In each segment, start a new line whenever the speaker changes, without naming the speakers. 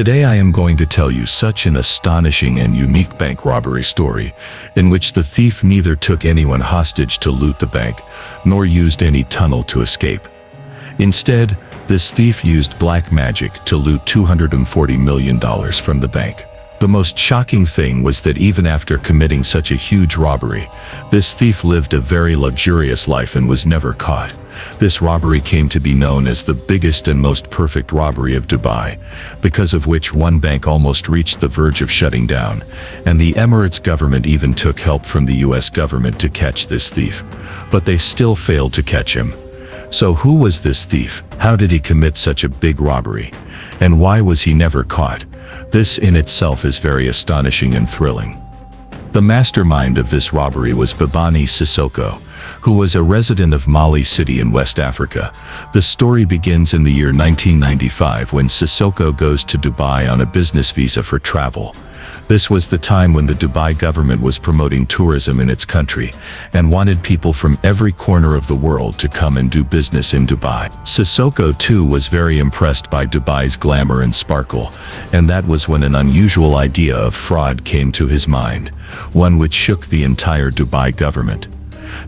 Today I am going to tell you such an astonishing and unique bank robbery story, in which the thief neither took anyone hostage to loot the bank, nor used any tunnel to escape. Instead, this thief used black magic to loot $240 million from the bank. The most shocking thing was that even after committing such a huge robbery, this thief lived a very luxurious life and was never caught. This robbery came to be known as the biggest and most perfect robbery of Dubai, because of which one bank almost reached the verge of shutting down, and the Emirates government even took help from the US government to catch this thief. But they still failed to catch him. So who was this thief? How did he commit such a big robbery? And why was he never caught? This in itself is very astonishing and thrilling. The mastermind of this robbery was Babani Sissoko, who was a resident of Mali City in West Africa. The story begins in the year 1995 when Sissoko goes to Dubai on a business visa for travel. This was the time when the Dubai government was promoting tourism in its country and wanted people from every corner of the world to come and do business in Dubai. Sissoko too was very impressed by Dubai's glamour and sparkle, and that was when an unusual idea of fraud came to his mind, one which shook the entire Dubai government.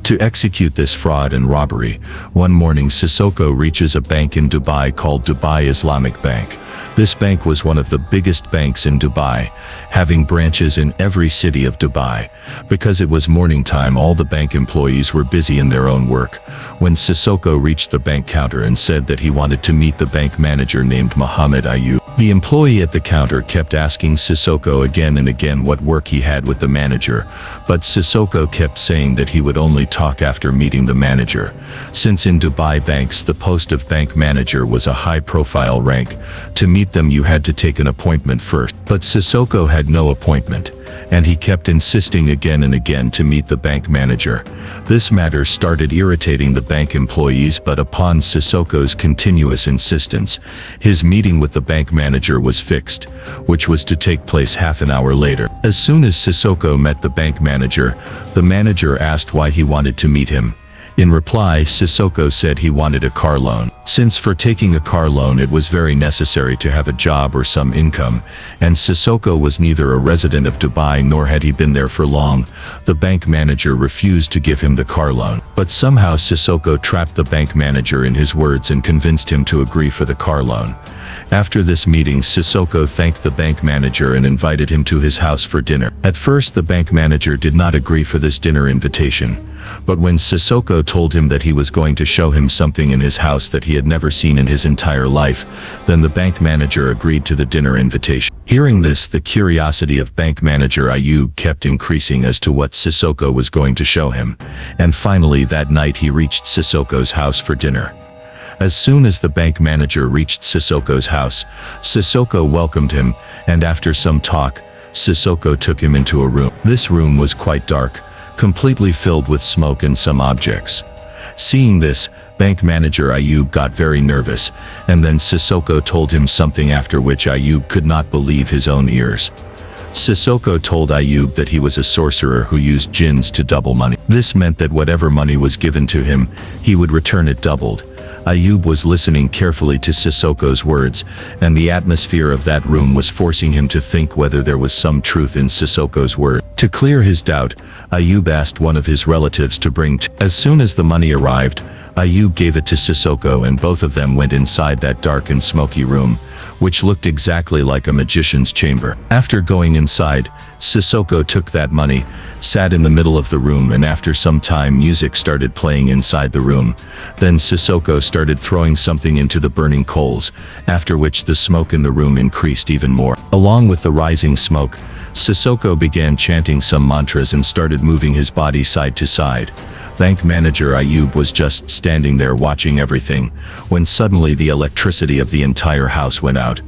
To execute this fraud and robbery, one morning Sissoko reaches a bank in Dubai called Dubai Islamic Bank. This bank was one of the biggest banks in Dubai, having branches in every city of Dubai. Because it was morning time, all the bank employees were busy in their own work. When Sissoko reached the bank counter and said that he wanted to meet the bank manager named Mohammed Ayub, the employee at the counter kept asking Sissoko again and again what work he had with the manager, but Sissoko kept saying that he would only talk after meeting the manager. Since in Dubai banks the post of bank manager was a high-profile rank, to meet them you had to take an appointment first. But Sissoko had no appointment, and he kept insisting again and again to meet the bank manager. This matter started irritating the bank employees, but upon Sissoko's continuous insistence, his meeting with the bank manager was fixed, which was to take place half an hour later. As soon as Sissoko met the bank manager, the manager asked why he wanted to meet him. In reply, Sissoko said he wanted a car loan. Since for taking a car loan it was very necessary to have a job or some income, and Sissoko was neither a resident of Dubai nor had he been there for long, the bank manager refused to give him the car loan. But somehow Sissoko trapped the bank manager in his words and convinced him to agree for the car loan. After this meeting, Sissoko thanked the bank manager and invited him to his house for dinner. At first the bank manager did not agree for this dinner invitation, but when Sissoko told him that he was going to show him something in his house that he had never seen in his entire life, then the bank manager agreed to the dinner invitation. Hearing this, the curiosity of bank manager Ayub kept increasing as to what Sissoko was going to show him, and finally that night he reached Sissoko's house for dinner. As soon as the bank manager reached Sissoko's house, Sissoko welcomed him, and after some talk, Sissoko took him into a room. This room was quite dark, completely filled with smoke and some objects. Seeing this, bank manager Ayub got very nervous, and then Sissoko told him something after which Ayub could not believe his own ears. Sissoko told Ayub that he was a sorcerer who used jinns to double money. This meant that whatever money was given to him, he would return it doubled. Ayub was listening carefully to Sissoko's words, and the atmosphere of that room was forcing him to think whether there was some truth in Sissoko's word. To clear his doubt, Ayub asked one of his relatives to bring As soon as the money arrived, Ayub gave it to Sissoko, and both of them went inside that dark and smoky room, which looked exactly like a magician's chamber. After going inside, Sissoko took that money, sat in the middle of the room, and after some time music started playing inside the room. Then Sissoko started throwing something into the burning coals, after which the smoke in the room increased even more. Along with the rising smoke, Sissoko began chanting some mantras and started moving his body side to side. Bank manager Ayub was just standing there watching everything, when suddenly the electricity of the entire house went out.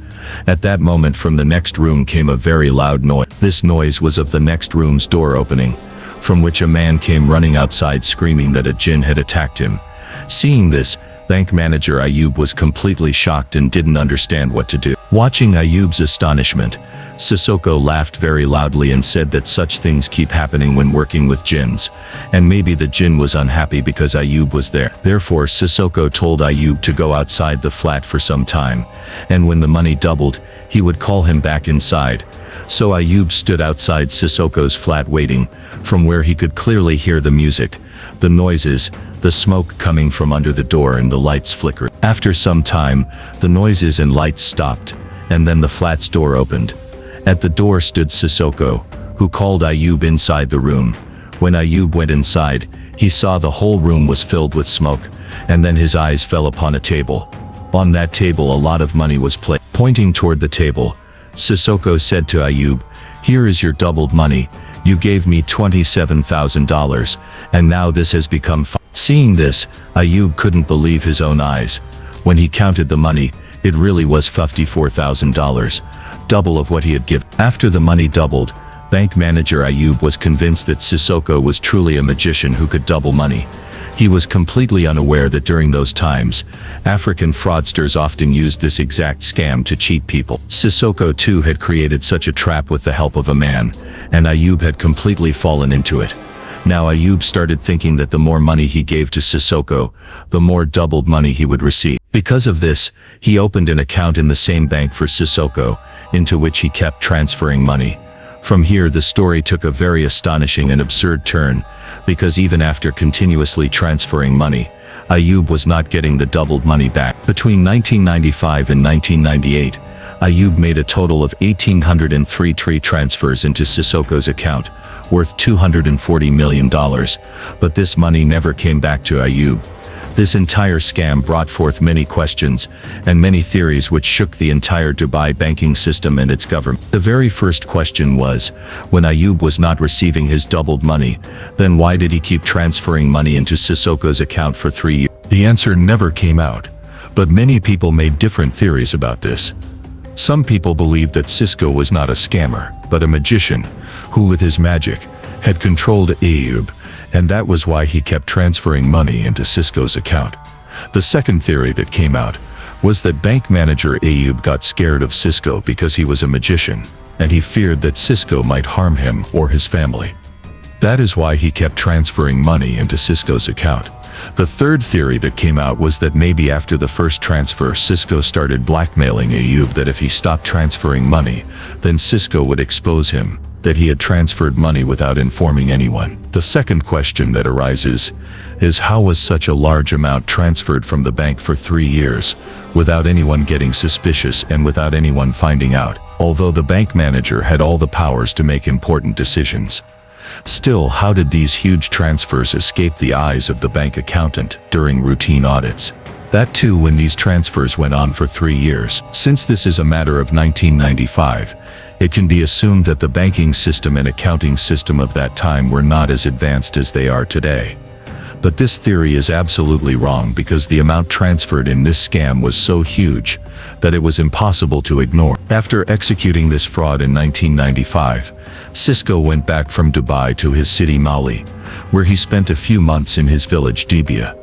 At that moment from the next room came a very loud noise. This noise was of the next room's door opening, from which a man came running outside screaming that a jinn had attacked him. Seeing this, bank manager Ayub was completely shocked and didn't understand what to do. Watching Ayub's astonishment, Sissoko laughed very loudly and said that such things keep happening when working with jinns, and maybe the jinn was unhappy because Ayub was there. Therefore, Sissoko told Ayub to go outside the flat for some time, and when the money doubled, he would call him back inside. So Ayub stood outside Sissoko's flat waiting, from where he could clearly hear the music, the noises, the smoke coming from under the door and the lights flickering. After some time, the noises and lights stopped, and then the flat's door opened. At the door stood Sissoko, who called Ayub inside the room. When Ayub went inside, he saw the whole room was filled with smoke, and then his eyes fell upon a table. On that table a lot of money was placed. Pointing toward the table, Sissoko said to Ayub, "Here is your doubled money. You gave me $27,000, and now this has become $5,000. Seeing this, Ayub couldn't believe his own eyes. When he counted the money, it really was $54,000, double of what he had given. After the money doubled, bank manager Ayub was convinced that Sissoko was truly a magician who could double money. He was completely unaware that during those times, African fraudsters often used this exact scam to cheat people. Sissoko too had created such a trap with the help of a man, and Ayub had completely fallen into it. Now Ayub started thinking that the more money he gave to Sissoko, the more doubled money he would receive. Because of this, he opened an account in the same bank for Sissoko, into which he kept transferring money. From here the story took a very astonishing and absurd turn, because even after continuously transferring money, Ayub was not getting the doubled money back. Between 1995 and 1998, Ayub made a total of 1,803 transfers into Sissoko's account, worth $240 million, but this money never came back to Ayub. This entire scam brought forth many questions and many theories which shook the entire Dubai banking system and its government. The very first question was, when Ayub was not receiving his doubled money, then why did he keep transferring money into Sissoko's account for 3 years? The answer never came out, but many people made different theories about this. Some people believed that Cisco was not a scammer, but a magician, who with his magic, had controlled Ayub, and that was why he kept transferring money into Cisco's account. The second theory that came out was that bank manager Ayub got scared of Cisco because he was a magician, and he feared that Cisco might harm him or his family. That is why he kept transferring money into Cisco's account. The third theory that came out was that maybe after the first transfer, Cisco started blackmailing Ayub that if he stopped transferring money, then Cisco would expose him, that he had transferred money without informing anyone. The second question that arises is, how was such a large amount transferred from the bank for 3 years, without anyone getting suspicious and without anyone finding out, although the bank manager had all the powers to make important decisions? Still, how did these huge transfers escape the eyes of the bank accountant during routine audits? That too when these transfers went on for 3 years. Since this is a matter of 1995, it can be assumed that the banking system and accounting system of that time were not as advanced as they are today. But this theory is absolutely wrong, because the amount transferred in this scam was so huge that it was impossible to ignore. After executing this fraud in 1995, Cisco went back from Dubai to his city Mali, where he spent a few months in his village Dibia.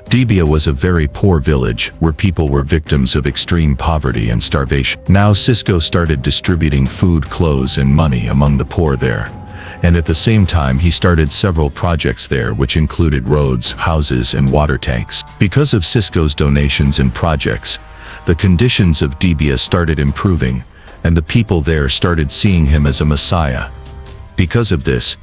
Dibia was a very poor village where people were victims of extreme poverty and starvation. Now Cisco started distributing food, clothes and money among the poor there. And at the same time he started several projects there which included roads, houses and water tanks. Because of Cisco's donations and projects, the conditions of Dibia started improving, and the people there started seeing him as a messiah. Because of this,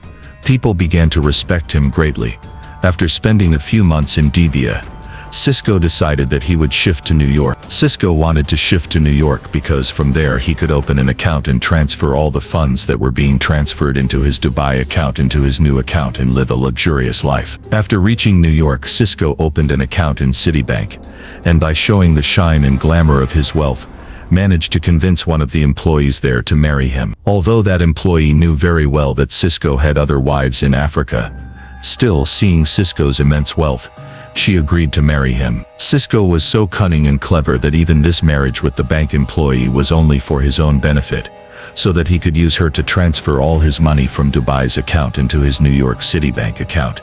people began to respect him greatly. After spending a few months in Dibia, Cisco decided that he would shift to New York. Cisco wanted to shift to New York because from there he could open an account and transfer all the funds that were being transferred into his Dubai account into his new account and live a luxurious life. After reaching New York, Cisco opened an account in Citibank, and by showing the shine and glamour of his wealth, managed to convince one of the employees there to marry him. Although that employee knew very well that Cisco had other wives in Africa, still, seeing Cisco's immense wealth, she agreed to marry him. Cisco was so cunning and clever that even this marriage with the bank employee was only for his own benefit, so that he could use her to transfer all his money from Dubai's account into his New York City bank account.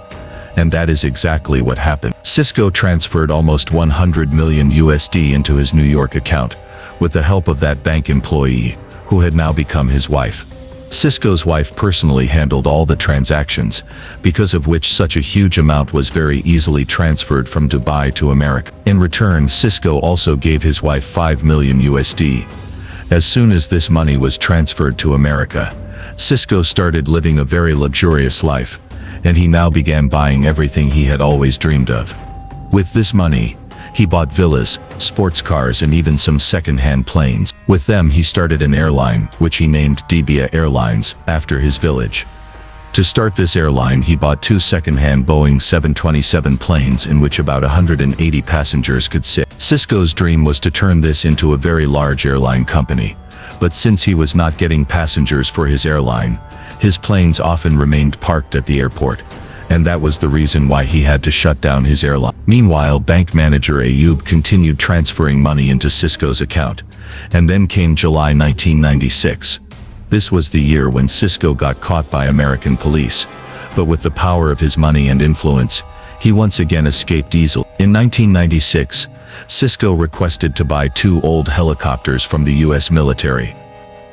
And that is exactly what happened. Cisco transferred almost 100 million USD into his New York account, with the help of that bank employee, who had now become his wife. Cisco's wife personally handled all the transactions, because of which such a huge amount was very easily transferred from Dubai to America. In return, Cisco also gave his wife 5 million USD. As soon as this money was transferred to America, Cisco started living a very luxurious life, and he now began buying everything he had always dreamed of. With this money, he bought villas, sports cars, and even some second-hand planes. With them, he started an airline, which he named Dibia Airlines, after his village. To start this airline, he bought 2 second-hand Boeing 727 planes in which about 180 passengers could sit. Cisco's dream was to turn this into a very large airline company, but since he was not getting passengers for his airline, his planes often remained parked at the airport, and that was the reason why he had to shut down his airline. Meanwhile, bank manager Ayub continued transferring money into Cisco's account, and then came July 1996. This was the year when Cisco got caught by American police, but with the power of his money and influence, he once again escaped easily. In 1996, Cisco requested to buy 2 old helicopters from the US military.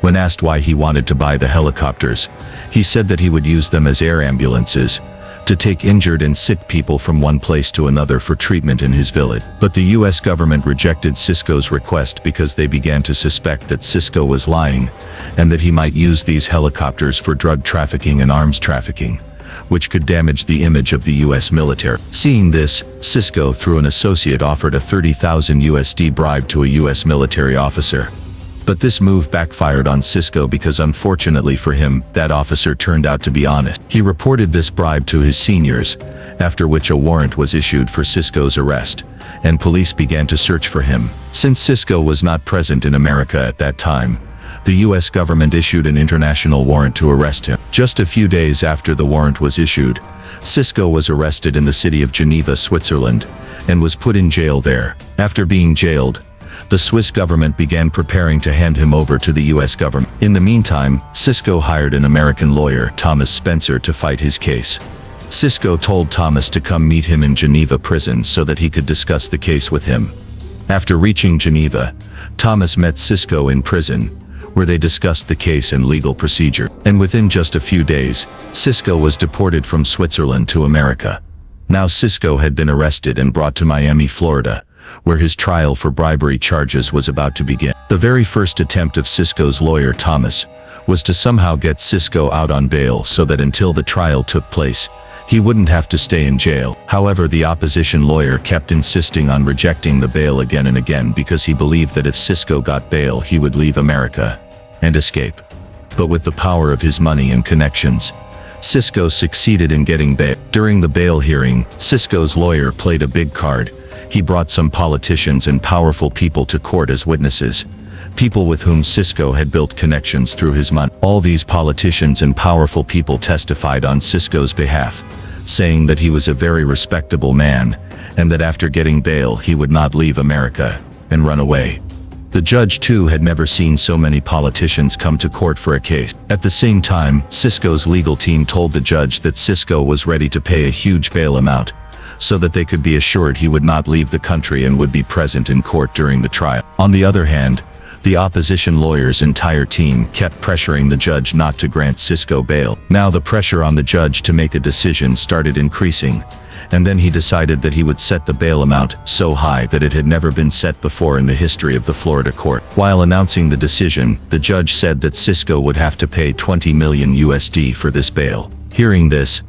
When asked why he wanted to buy the helicopters, he said that he would use them as air ambulances, to take injured and sick people from one place to another for treatment in his village. But the US government rejected Cisco's request because they began to suspect that Cisco was lying, and that he might use these helicopters for drug trafficking and arms trafficking, which could damage the image of the US military. Seeing this, Cisco, through an associate, offered a 30,000 USD bribe to a US military officer. But this move backfired on Cisco because, unfortunately for him, that officer turned out to be honest. He reported this bribe to his seniors, after which a warrant was issued for Cisco's arrest, and police began to search for him. Since Cisco was not present in America at that time, the US government issued an international warrant to arrest him. Just a few days after the warrant was issued, Cisco was arrested in the city of Geneva, Switzerland, and was put in jail there. After being jailed, the Swiss government began preparing to hand him over to the US government. In the meantime, Cisco hired an American lawyer, Thomas Spencer, to fight his case. Cisco told Thomas to come meet him in Geneva prison so that he could discuss the case with him. After reaching Geneva, Thomas met Cisco in prison, where they discussed the case and legal procedure. And within just a few days, Cisco was deported from Switzerland to America. Now Cisco had been arrested and brought to Miami, Florida, where his trial for bribery charges was about to begin. The very first attempt of Cisco's lawyer, Thomas, was to somehow get Cisco out on bail so that until the trial took place, he wouldn't have to stay in jail. However, the opposition lawyer kept insisting on rejecting the bail again and again because he believed that if Cisco got bail, he would leave America and escape. But with the power of his money and connections, Cisco succeeded in getting bail. During the bail hearing, Cisco's lawyer played a big card. He brought some politicians and powerful people to court as witnesses, people with whom Cisco had built connections through his money. All these politicians and powerful people testified on Cisco's behalf, saying that he was a very respectable man, and that after getting bail he would not leave America and run away. The judge too had never seen so many politicians come to court for a case. At the same time, Cisco's legal team told the judge that Cisco was ready to pay a huge bail amount, so that they could be assured he would not leave the country and would be present in court during the trial. On the other hand, the opposition lawyer's entire team kept pressuring the judge not to grant Cisco bail. Now the pressure on the judge to make a decision started increasing, and then he decided that he would set the bail amount so high that it had never been set before in the history of the Florida court. While announcing the decision, the judge said that Cisco would have to pay 20 million USD for this bail. Hearing this,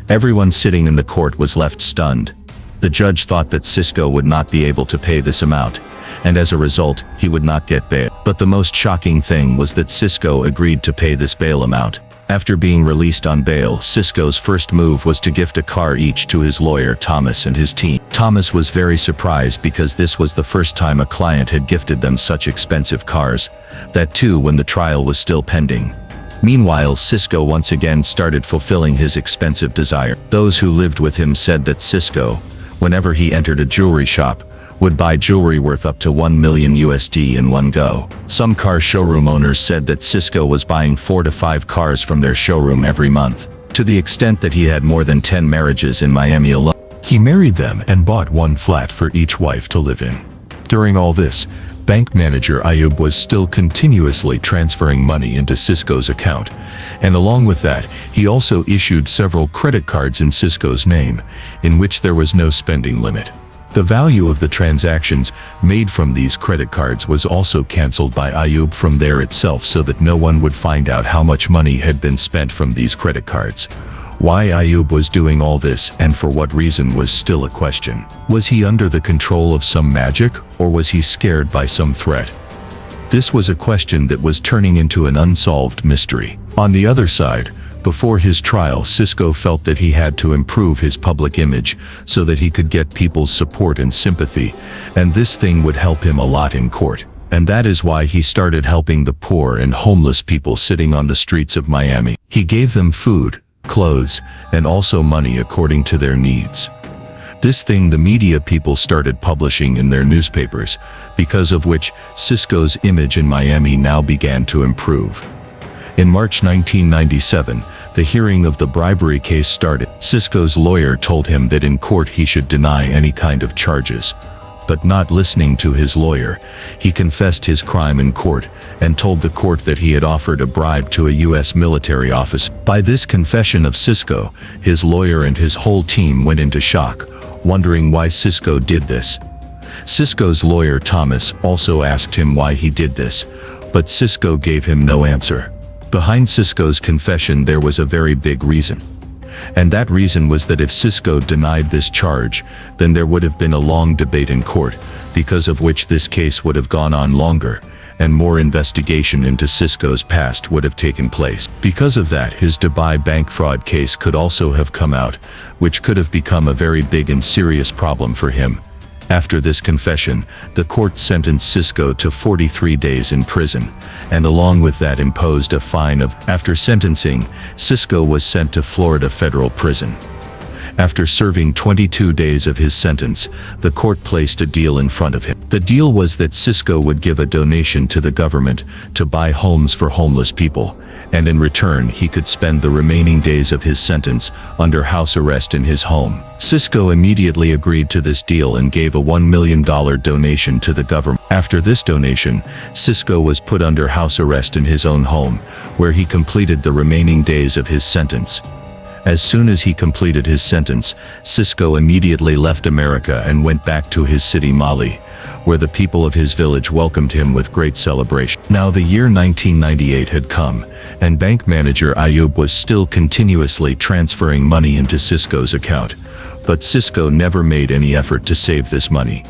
everyone sitting in the court was left stunned. The judge thought that Cisco would not be able to pay this amount, and as a result, he would not get bail. But the most shocking thing was that Cisco agreed to pay this bail amount. After being released on bail, Cisco's first move was to gift a car each to his lawyer Thomas and his team. Thomas was very surprised because this was the first time a client had gifted them such expensive cars, that too when the trial was still pending. Meanwhile, Cisco once again started fulfilling his expensive desire. Those who lived with him said that Cisco, whenever he entered a jewelry shop, would buy jewelry worth up to 1 million USD in one go. Some car showroom owners said that Cisco was buying 4 to 5 cars from their showroom every month, to the extent that he had more than 10 marriages in Miami alone. He married them and bought one flat for each wife to live in. During all this, Bank manager Ayub was still continuously transferring money into Cisco's account, and along with that, he also issued several credit cards in Cisco's name, in which there was no spending limit. The value of the transactions made from these credit cards was also cancelled by Ayub from there itself so that no one would find out how much money had been spent from these credit cards. Why Ayub was doing all this and for what reason was still a question. Was he under the control of some magic, or was he scared by some threat? This was a question that was turning into an unsolved mystery. On the other side, before his trial, Cisco felt that he had to improve his public image so that he could get people's support and sympathy, and this thing would help him a lot in court. And that is why he started helping the poor and homeless people sitting on the streets of Miami. He gave them food, clothes, and also money according to their needs. This thing the media people started publishing in their newspapers, because of which Cisco's image in Miami now began to improve. In March 1997, the hearing of the bribery case started. Cisco's lawyer told him that in court he should deny any kind of charges. But not listening to his lawyer, he confessed his crime in court and told the court that he had offered a bribe to a U.S. military officer. By this confession of Cisco, his lawyer and his whole team went into shock, wondering why Cisco did this. Cisco's lawyer Thomas also asked him why he did this, but Cisco gave him no answer. Behind Cisco's confession there was a very big reason. And that reason was that if Cisco denied this charge, then there would have been a long debate in court, because of which this case would have gone on longer, and more investigation into Cisco's past would have taken place. Because of that, his Dubai bank fraud case could also have come out, which could have become a very big and serious problem for him. After this confession, the court sentenced Cisco to 43 days in prison, and along with that imposed a fine of. After sentencing, Cisco was sent to Florida federal prison. After serving 22 days of his sentence, the court placed a deal in front of him. The deal was that Cisco would give a donation to the government to buy homes for homeless people, and in return he could spend the remaining days of his sentence under house arrest in his home. Cisco immediately agreed to this deal and gave a $1 million donation to the government. After this donation, Cisco was put under house arrest in his own home, where he completed the remaining days of his sentence. As soon as he completed his sentence, Cisco immediately left America and went back to his city Mali, where the people of his village welcomed him with great celebration. Now the year 1998 had come, and bank manager Ayub was still continuously transferring money into Cisco's account, but Cisco never made any effort to save this money.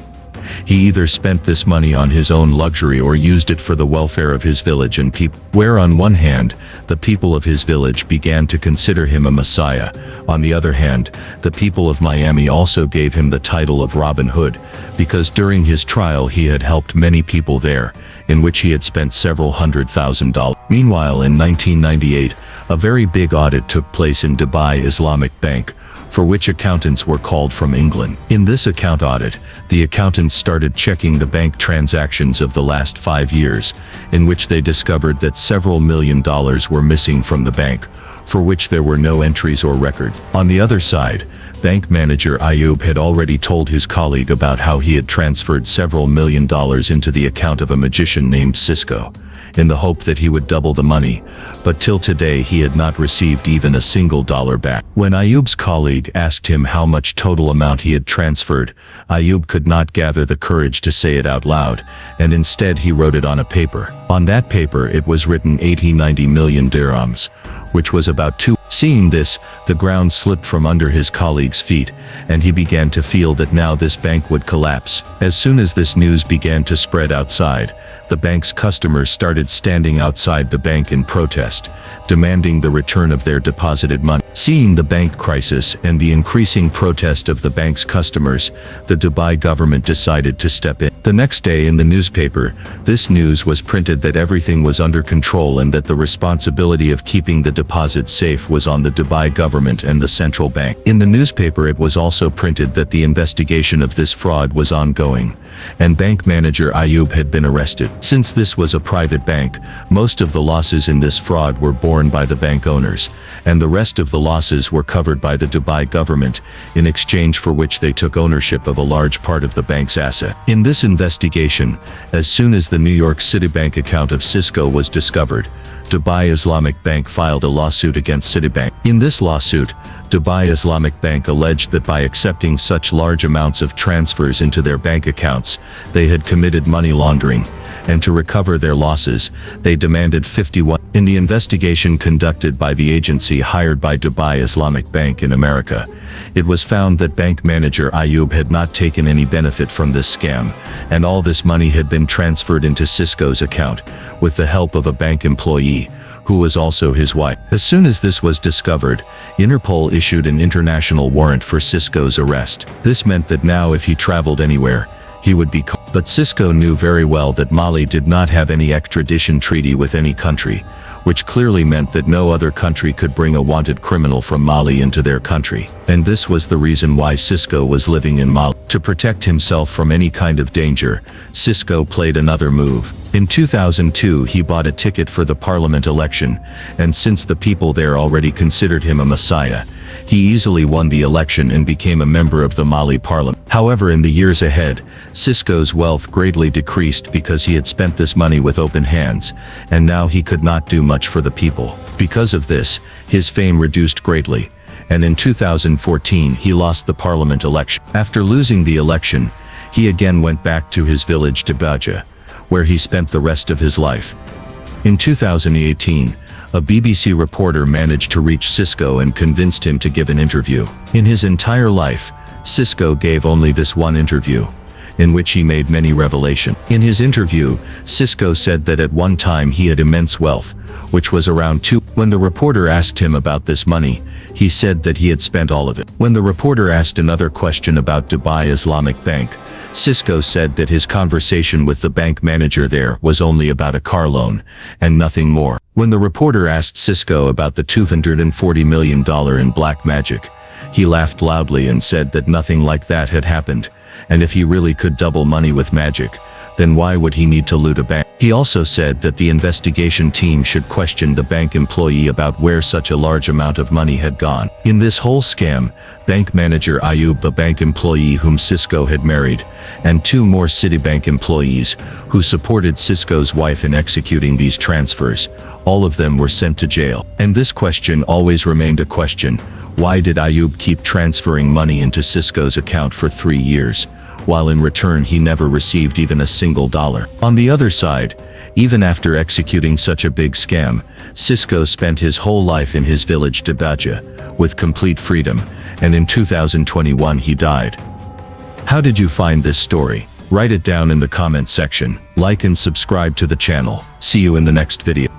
He either spent this money on his own luxury or used it for the welfare of his village and people, where on one hand, the people of his village began to consider him a messiah. On the other hand, the people of Miami also gave him the title of Robin Hood, because during his trial he had helped many people there, in which he had spent several $100,000. Meanwhile, in 1998, a very big audit took place in Dubai Islamic Bank, for which accountants were called from England. In this account audit, the accountants started checking the bank transactions of the last 5 years, in which they discovered that several $1 million were missing from the bank, for which there were no entries or records. On the other side, bank manager Ayub had already told his colleague about how he had transferred several $1 million into the account of a magician named Cisco, in the hope that he would double the money, but till today he had not received even a single dollar back. When Ayub's colleague asked him how much total amount he had transferred, Ayub could not gather the courage to say it out loud, and instead he wrote it on a paper. On that paper it was written 90 million dirhams, which was about 2. Seeing this, the ground slipped from under his colleague's feet, and he began to feel that now this bank would collapse. As soon as this news began to spread outside, the bank's customers started standing outside the bank in protest, demanding the return of their deposited money. Seeing the bank crisis and the increasing protest of the bank's customers, the Dubai government decided to step in. The next day in the newspaper, this news was printed that everything was under control and that the responsibility of keeping the deposits safe was on the Dubai government and the central bank. In the newspaper it was also printed that the investigation of this fraud was ongoing, and bank manager Ayub had been arrested. Since this was a private bank, most of the losses in this fraud were borne by the bank owners, and the rest of the losses were covered by the Dubai government, in exchange for which they took ownership of a large part of the bank's asset. In this investigation, as soon as the New York City bank account of Cisco was discovered, Dubai Islamic Bank filed a lawsuit against Citibank. In this lawsuit, Dubai Islamic Bank alleged that by accepting such large amounts of transfers into their bank accounts, they had committed money laundering, and to recover their losses, they demanded 51. In the investigation conducted by the agency hired by Dubai Islamic Bank in America, it was found that bank manager Ayub had not taken any benefit from this scam, and all this money had been transferred into Cisco's account, with the help of a bank employee, who was also his wife. As soon as this was discovered, Interpol issued an international warrant for Cisco's arrest. This meant that now if he traveled anywhere, he would be caught. But Cisco knew very well that Mali did not have any extradition treaty with any country, which clearly meant that no other country could bring a wanted criminal from Mali into their country. And this was the reason why Cisco was living in Mali. To protect himself from any kind of danger, Cisco played another move. In 2002, he bought a ticket for the parliament election, and since the people there already considered him a messiah, he easily won the election and became a member of the Mali parliament. However, in the years ahead, Cisco's wealth greatly decreased because he had spent this money with open hands, and now he could not do much for the people. Because of this, his fame reduced greatly, and in 2014 he lost the parliament election. After losing the election, he again went back to his village Tibaja, where he spent the rest of his life. In 2018, a BBC reporter managed to reach Cisco and convinced him to give an interview. In his entire life, Cisco gave only this one interview, in which he made many revelations. In his interview, Cisco said that at one time he had immense wealth, which was around $2. When the reporter asked him about this money, he said that he had spent all of it. When the reporter asked another question about Dubai Islamic Bank, Cisco said that his conversation with the bank manager there was only about a car loan, and nothing more. When the reporter asked Cisco about the $240 million in black magic, he laughed loudly and said that nothing like that had happened, and if he really could double money with magic, then why would he need to loot a bank? He also said that the investigation team should question the bank employee about where such a large amount of money had gone. In this whole scam, bank manager Ayub, the bank employee whom Cisco had married, and 2 more Citibank employees, who supported Cisco's wife in executing these transfers, all of them were sent to jail. And this question always remained a question: why did Ayub keep transferring money into Cisco's account for 3 years, while in return he never received even a single dollar? On the other side, even after executing such a big scam, Cisco spent his whole life in his village Tibaja, with complete freedom, and in 2021 he died. How did you find this story? Write it down in the comment section. Like and subscribe to the channel. See you in the next video.